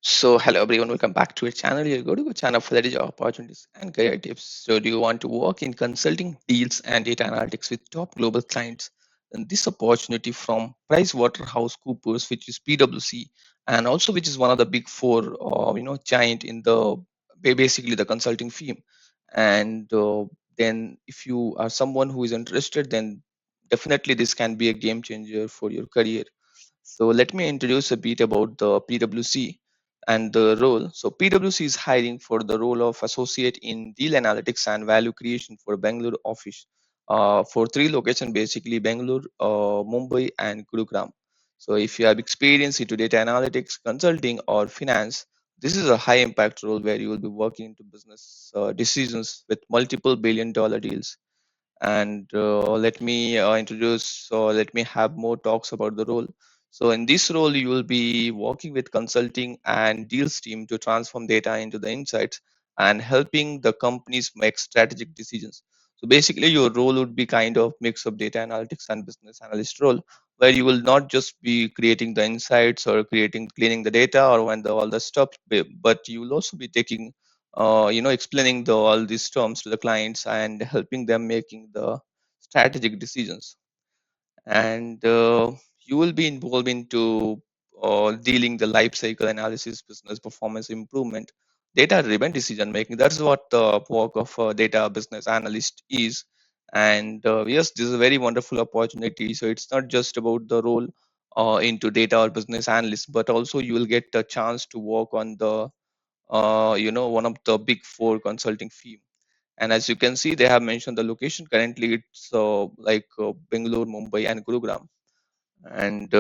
So, hello everyone, welcome back to our channel. You're going to go channel for the job opportunities and career tips. So, do you want to work in consulting, deals, and data analytics with top global clients? And this opportunity from PricewaterhouseCoopers, which is PwC, and also which is one of the big four, giant in the basically the consulting firm. And then, if you are someone who is interested, then definitely this can be a game changer for your career. So let me introduce a bit about the PwC and the role. So PwC is hiring for the role of associate in deal analytics and value creation for Bangalore office for three locations, basically Bangalore, Mumbai, and Gurgaon. So if you have experience into data analytics, consulting, or finance, this is a high impact role where you will be working into business decisions with multiple billion-dollar deals. And let me have more talks about the role. So in this role you will be working with consulting and deals team to transform data into the insights and helping the companies make strategic decisions. So basically your role would be kind of mix of data analytics and business analyst role, where you will not just be creating the insights or creating cleaning the data or when the all the stuff, but you will also be taking explaining all these terms to the clients and helping them making the strategic decisions. And you will be involved into dealing the life cycle analysis, business performance improvement, data driven decision making. That's what the work of a data business analyst is. And yes, this is a very wonderful opportunity. So it's not just about the role into data or business analyst, but also you will get a chance to work on the one of the big four consulting firm. And as you can see, they have mentioned the location. Currently, it's Bangalore, Mumbai, and Gurugram. And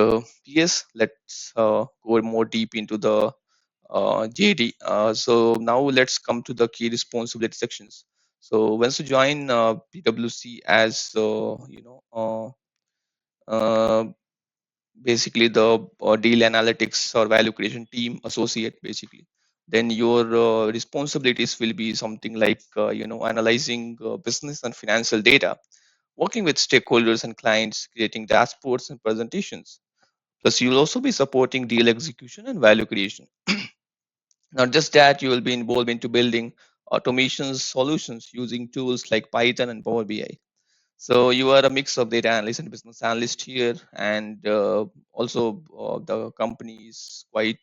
yes, let's go more deep into the JD. So now let's come to the key responsibility sections. So once you join PwC as uh, basically the deal analytics or value creation team associate, basically, then your responsibilities will be something like analyzing business and financial data, working with stakeholders and clients, creating dashboards and presentations. Plus you'll also be supporting deal execution and value creation. Not just that, you will be involved into building automation solutions using tools like Python and Power BI. So you are a mix of data analyst and business analyst here, and also the company is quite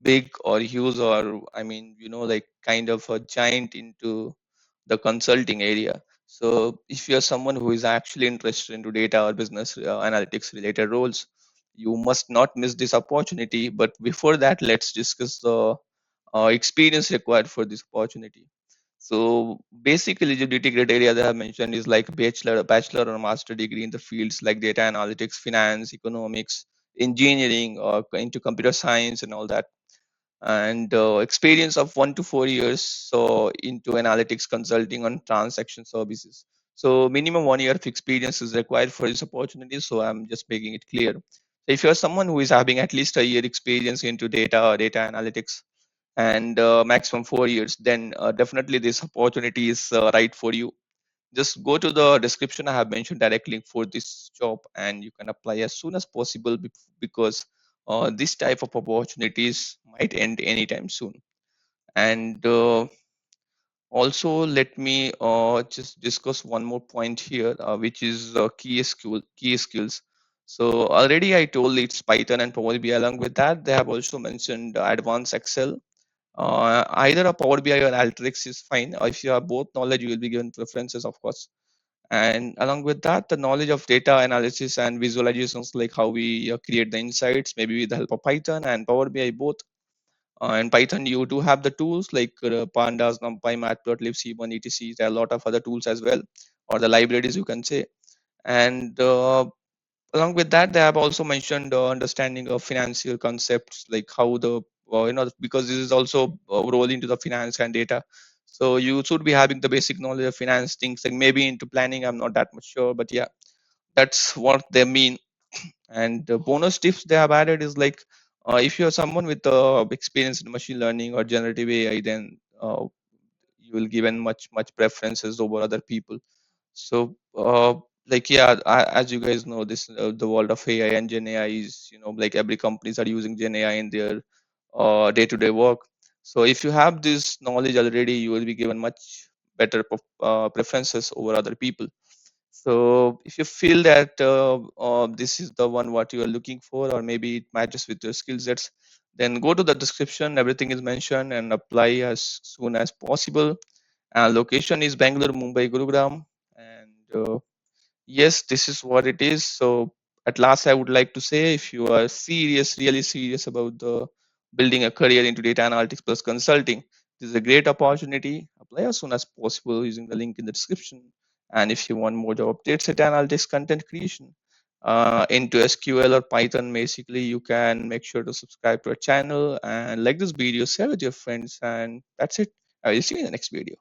big or huge, or I mean like kind of a giant into the consulting area. So if you're someone who is actually interested into data or business analytics related roles, you must not miss this opportunity. But before that, let's discuss the experience required for this opportunity. So basic eligibility criteria that I have mentioned is like bachelor or master degree in the fields like data analytics, finance, economics, engineering, or into computer science and all that. And experience of 1 to 4 years so into analytics consulting on transaction services. So minimum 1 year of experience is required for this opportunity. So I'm just making it clear. So if you're someone who is having at least a year experience into data or data analytics and maximum 4 years, then definitely this opportunity is right for you. Just go to the description. I have mentioned direct link for this job, and you can apply as soon as possible because this type of opportunities might end anytime soon. And also, let me just discuss one more point here, which is key skills. So already I told it's Python and Power BI. Along with that, they have also mentioned advanced Excel. Either a Power BI or Alteryx is fine. If you have both knowledge, you will be given preferences, of course. And along with that, the knowledge of data analysis and visualizations, like how we create the insights, maybe with the help of Python and Power BI both. In Python, you do have the tools like Pandas, NumPy, Matplotlib, C1, etc. There are a lot of other tools as well, or the libraries you can say. And along with that, they have also mentioned understanding of financial concepts, like how the because this is also role into the finance and data. So you should be having the basic knowledge of finance things, like maybe into planning. I'm not that much sure, but yeah, that's what they mean. And the bonus tips they have added is like if you're someone with experience in machine learning or generative AI, then you will given much preferences over other people. So like yeah, as you guys know, this the world of AI and Gen AI is, like every companies are using Gen AI in their day-to-day work. So if you have this knowledge already, you will be given much better preferences over other people. So if you feel that this is the one what you are looking for, or maybe it matches with your skill sets, then go to the description. Everything is mentioned, and apply as soon as possible. Location is Bangalore, Mumbai, Gurugram, and yes, this is what it is. So at last, I would like to say, if you are serious, really serious about the building a career into data analytics plus consulting, this is a great opportunity. Apply as soon as possible using the link in the description. And if you want more job updates at analytics content creation into SQL or Python, basically, you can make sure to subscribe to our channel and like this video, share with your friends, and that's it. I will see you in the next video.